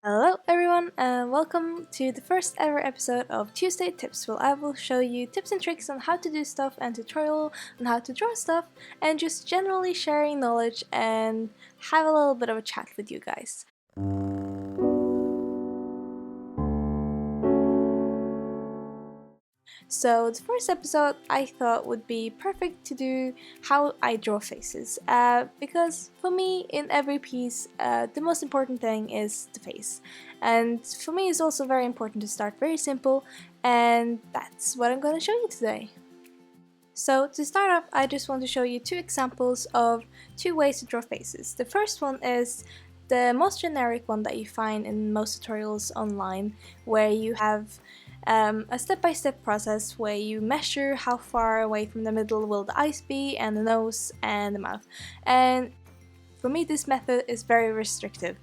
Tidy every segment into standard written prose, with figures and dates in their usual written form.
Hello everyone and welcome to the first ever episode of Tuesday Tips, where I will show you tips and tricks on how to do stuff and tutorial on how to draw stuff and just generally sharing knowledge and have a little bit of a chat with you guys. So the first episode I thought would be perfect to do how I draw faces, because for me in every piece the most important thing is the face, and for me it's also very important to start very simple, and that's what I'm going to show you today. So to start off, I just want to show you two examples of two ways to draw faces. The first one is the most generic one that you find in most tutorials online, where you have a step-by-step process where you measure how far away from the middle will the eyes be, and the nose and the mouth. And for me this method is very restrictive.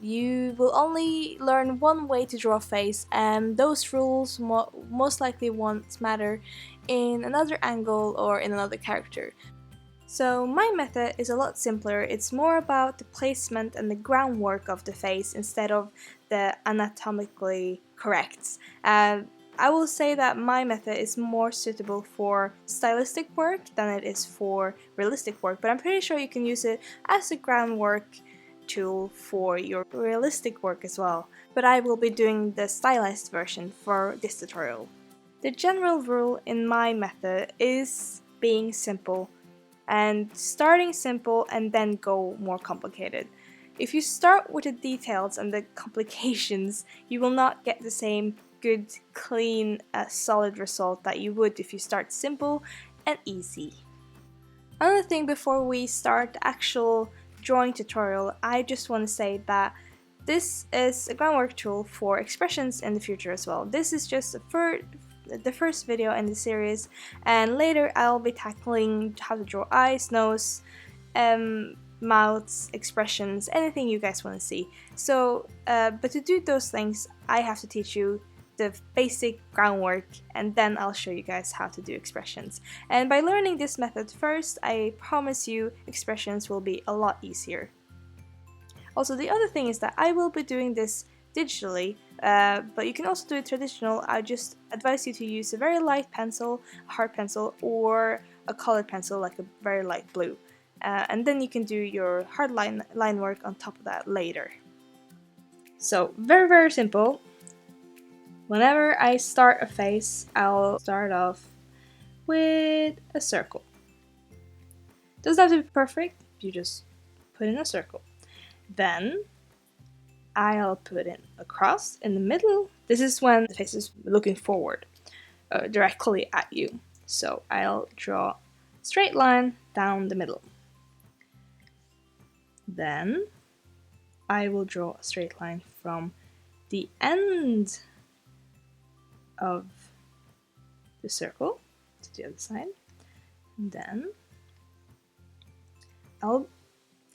You will only learn one way to draw a face, and those rules most likely won't matter in another angle or in another character. So my method is a lot simpler. It's more about the placement and the groundwork of the face instead of the anatomically correct. I will say that my method is more suitable for stylistic work than it is for realistic work, but I'm pretty sure you can use it as a groundwork tool for your realistic work as well. But I will be doing the stylized version for this tutorial. The general rule in my method is being simple and starting simple and then go more complicated. If you start with the details and the complications, you will not get the same good, clean, solid result that you would if you start simple and easy. Another thing before we start the actual drawing tutorial, I just want to say that this is a groundwork tool for expressions in the future as well. This is just the first video in the series, and later I'll be tackling how to draw eyes, nose, mouths, expressions, anything you guys want to see. So, but to do those things, I have to teach you the basic groundwork, and then I'll show you guys how to do expressions. And by learning this method first, I promise you expressions will be a lot easier. Also, the other thing is that I will be doing this digitally, but you can also do it traditional. I just advise you to use a very light pencil, a hard pencil, or a colored pencil like a very light blue. And then you can do your hard line work on top of that later. So very simple. Whenever I start a face, I'll start off with a circle. Doesn't have to be perfect, you just put in a circle. Then I'll put in a cross in the middle. This is when the face is looking forward, directly at you. So I'll draw a straight line down the middle. Then I will draw a straight line from the end of the circle to the other side. And then I'll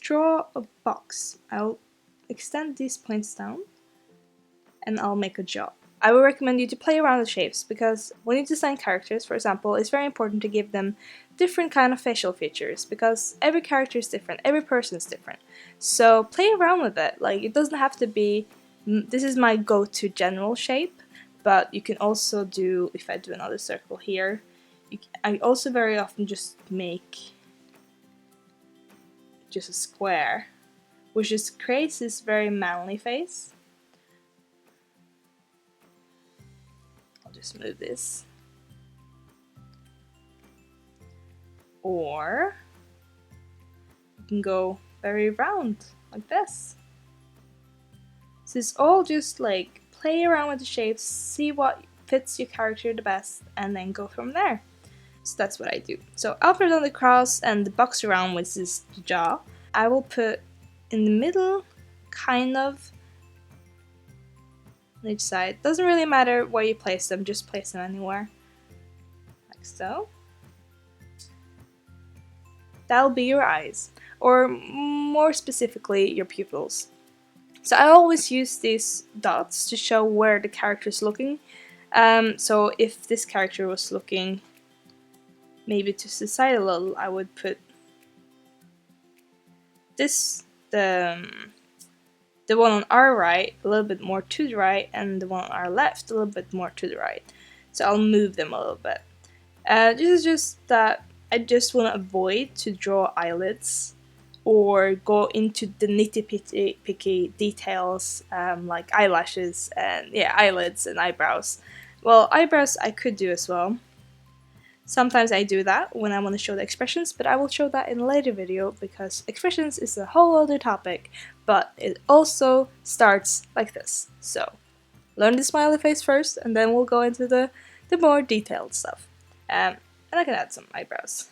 draw a box. I'll extend these points down and I'll make a jaw. I would recommend you to play around with shapes, because when you design characters, for example, it's very important to give them different kind of facial features, because every character is different, every person is different. So play around with it. Like, it doesn't have to be, this is my go-to general shape, but you can also do, if I do another circle here, I also very often just make just a square, which just creates this very manly face. I'll just move this. Or you can go very round, like this. So it's all just like play around with the shapes, see what fits your character the best, and then go from there. So that's what I do. So I'll put on the cross and the box around, which is the jaw. I will put in the middle, kind of, on each side. Doesn't really matter where you place them, just place them anywhere. Like so. That'll be your eyes, or more specifically, your pupils. So I always use these dots to show where the character is looking. So if this character was looking maybe to the side a little, I would put this, the the one on our right a little bit more to the right, and the one on our left a little bit more to the right. So I'll move them a little bit. This is just that I just want to avoid to draw eyelids or go into the nitty-picky details like eyelashes and eyelids and eyebrows. Well, eyebrows I could do as well. Sometimes I do that when I want to show the expressions, but I will show that in a later video because expressions is a whole other topic, but it also starts like this. So, learn the smiley face first, and then we'll go into the more detailed stuff. And I can add some eyebrows.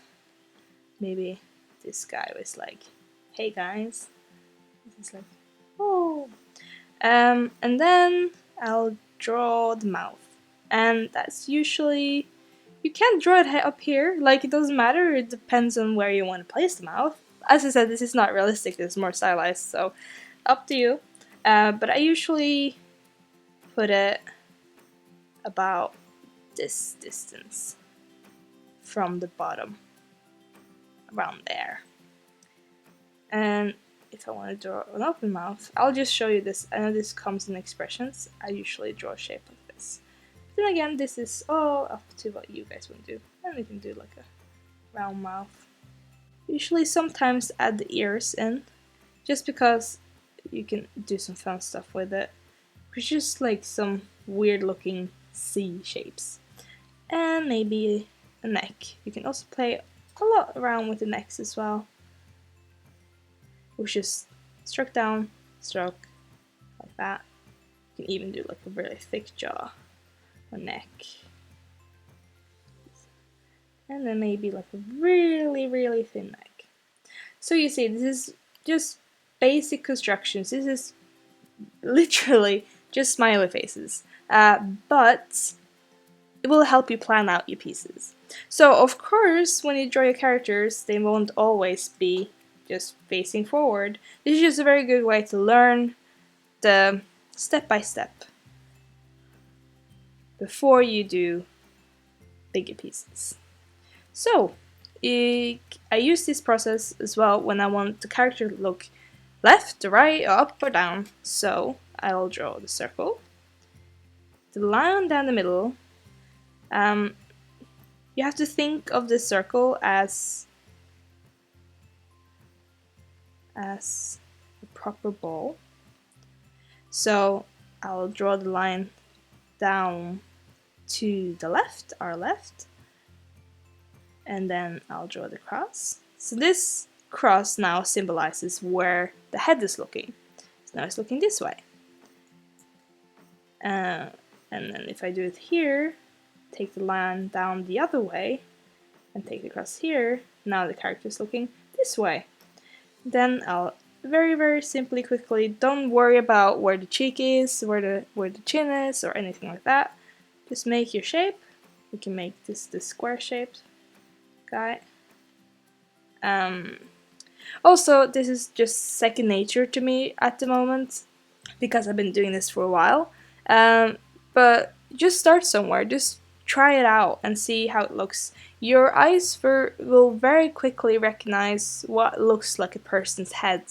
Maybe this guy was like, hey guys. This is like, oh. And then I'll draw the mouth. And that's usually, you can't draw it up here, like it doesn't matter, it depends on where you want to place the mouth. As I said, this is not realistic, this is more stylized, so up to you. But I usually put it about this distance from the bottom, around there. And if I want to draw an open mouth, I'll just show you this. I know this comes in expressions. I usually draw a shape like this. Then again, this is all up to what you guys want to do. And you can do like a round mouth. Usually sometimes add the ears in, just because you can do some fun stuff with it. It's just like some weird looking C shapes. And maybe a neck. You can also play a lot around with the necks as well. Which is stroke down, stroke, like that. You can even do like a really thick jaw or neck. And then maybe like a really, really thin neck. So you see, this is just basic constructions. This is literally just smiley faces. But it will help you plan out your pieces. So of course, when you draw your characters, they won't always be just facing forward. This is just a very good way to learn the step-by-step before you do bigger pieces. So, I use this process as well when I want the character to look left, right, up, or down. So, I'll draw the circle, the line down the middle. You have to think of the circle as a proper ball. So I'll draw the line down to the left, our left, and then I'll draw the cross. So this cross now symbolizes where the head is looking. So now it's looking this way. And then if I do it here, take the line down the other way, and take the cross here, now the character is looking this way. Then I'll very, very simply, quickly, don't worry about where the cheek is, where the chin is, or anything like that. Just make your shape. You can make this square shaped guy. Also, this is just second nature to me at the moment, because I've been doing this for a while. But just start somewhere. Just try it out and see how it looks. Your eyes will very quickly recognize what looks like a person's head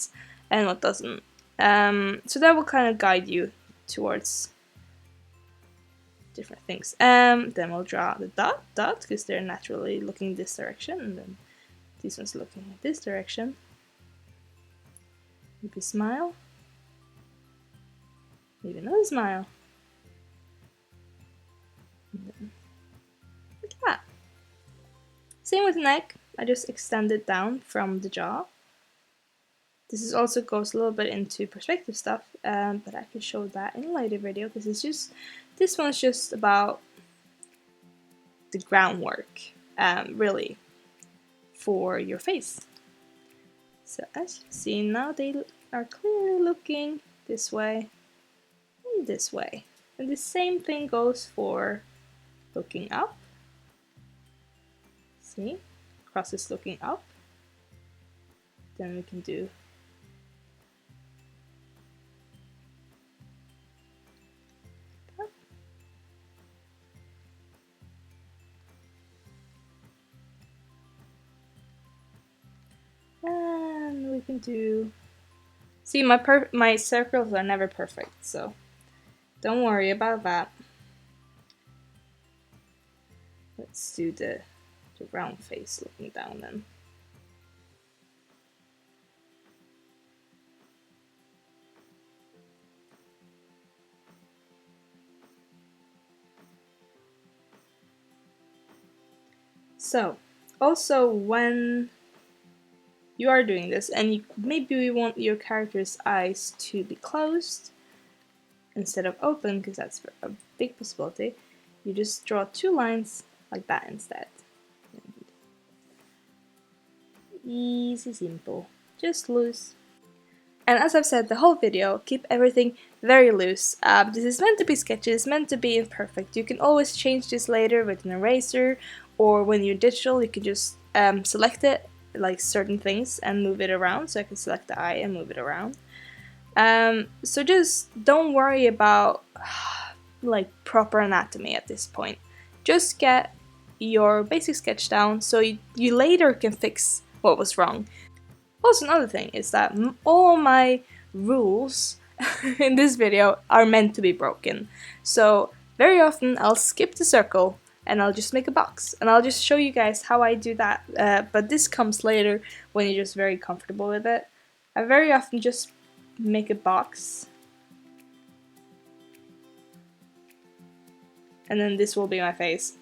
and what doesn't. So that will kind of guide you towards different things. Then we'll draw the dot, because they're naturally looking this direction, and then this one's looking in this direction. Maybe smile. Maybe another smile. And then like that. Same with the neck. I just extend it down from the jaw. This also goes a little bit into perspective stuff, but I can show that in a later video, because this one's just about the groundwork, really, for your face. So as you see now, they are clearly looking this way and this way. And the same thing goes for looking up. See? Cross is looking up. Then we can do that. And we can do See, my circles are never perfect, so don't worry about that. Let's do the round face looking down then. So, also when you are doing this, and maybe you want your character's eyes to be closed instead of open, because that's a big possibility, you just draw 2 lines like that instead. Easy, simple, just loose. And as I've said the whole video, keep everything very loose. This is meant to be sketches, meant to be imperfect. You can always change this later with an eraser, or when you're digital you can just select it, like certain things, and move it around. So I can select the eye and move it around. So just don't worry about like proper anatomy at this point. Just get your basic sketch down so you later can fix what was wrong. Also, another thing is that all my rules in this video are meant to be broken. So very often I'll skip the circle and I'll just make a box, and I'll just show you guys how I do that, but this comes later when you're just very comfortable with it. I very often just make a box, and then this will be my face.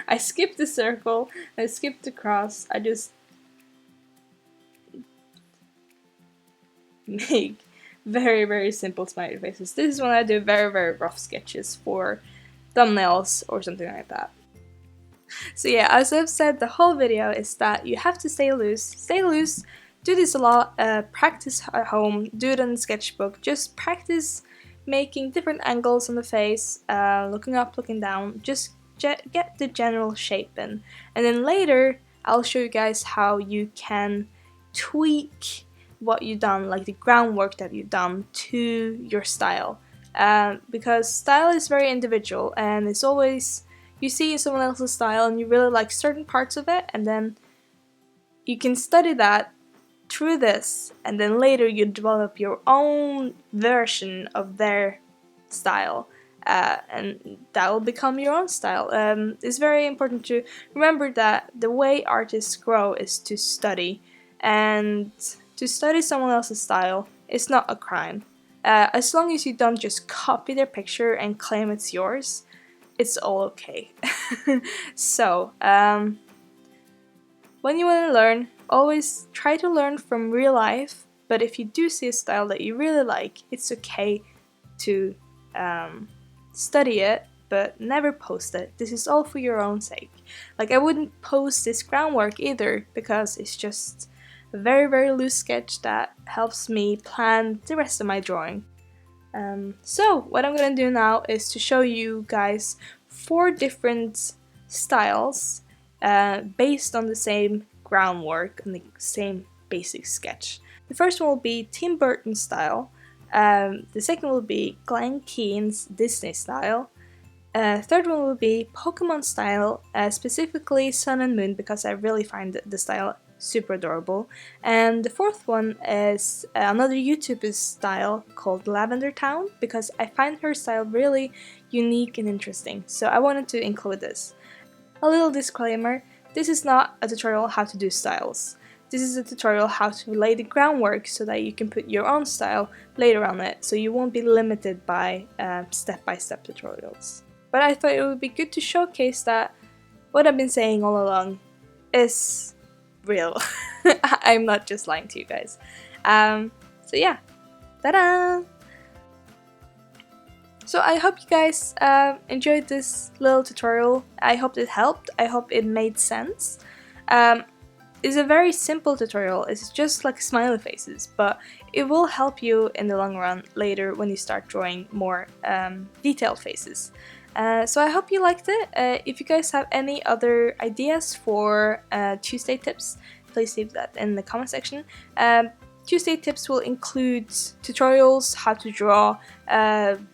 I skip the circle, I skip the cross, I just make very, very simple smiley faces. This is when I do very, very rough sketches for thumbnails or something like that. So yeah, as I've said, the whole video is that you have to stay loose, do this a lot, practice at home, do it on the sketchbook, just practice making different angles on the face, looking up, looking down, just get the general shape in. And then later, I'll show you guys how you can tweak what you've done, like the groundwork that you've done, to your style. Because style is very individual, and it's always, you see someone else's style and you really like certain parts of it, and then you can study that through this, and then later you develop your own version of their style, and that will become your own style. It's very important to remember that the way artists grow is to study, and to study someone else's style is not a crime. As long as you don't just copy their picture and claim it's yours, it's all okay. So, when you want to learn, always try to learn from real life, but if you do see a style that you really like, it's okay to study it, but never post it. This is all for your own sake. Like, I wouldn't post this groundwork either, because it's just a very, very loose sketch that helps me plan the rest of my drawing. So what I'm gonna do now is to show you guys 4 different styles based on the same groundwork and the same basic sketch. The first one will be Tim Burton style, the second will be Glen Keane's Disney style, third one will be Pokemon style, specifically Sun and Moon, because I really find the style super adorable. And the fourth one is another YouTuber's style called Lavender Town, because I find her style really unique and interesting, so I wanted to include this. A little disclaimer, this is not a tutorial how to do styles. This is a tutorial how to lay the groundwork so that you can put your own style later on it, so you won't be limited by step-by-step tutorials. But I thought it would be good to showcase that what I've been saying all along is real. I'm not just lying to you guys. So yeah, ta-da! So I hope you guys enjoyed this little tutorial. I hope it helped. I hope it made sense. It's a very simple tutorial. It's just like smiley faces, but it will help you in the long run later when you start drawing more detailed faces. So I hope you liked it. If you guys have any other ideas for Tuesday tips, please leave that in the comment section. Tuesday tips will include tutorials, how to draw,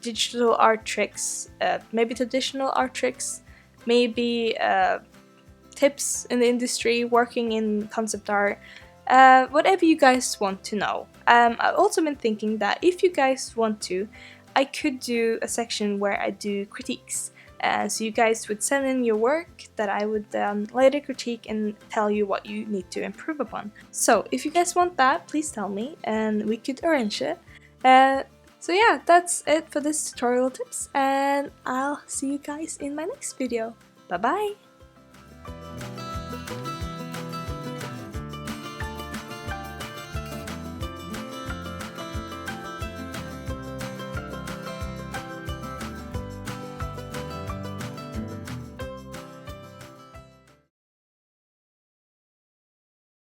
digital art tricks, maybe traditional art tricks, maybe tips in the industry, working in concept art, whatever you guys want to know. I've also been thinking that if you guys want to, I could do a section where I do critiques. So you guys would send in your work that I would later critique and tell you what you need to improve upon. So if you guys want that, please tell me and we could arrange it. So yeah, that's it for this tutorial tips, and I'll see you guys in my next video. Bye bye!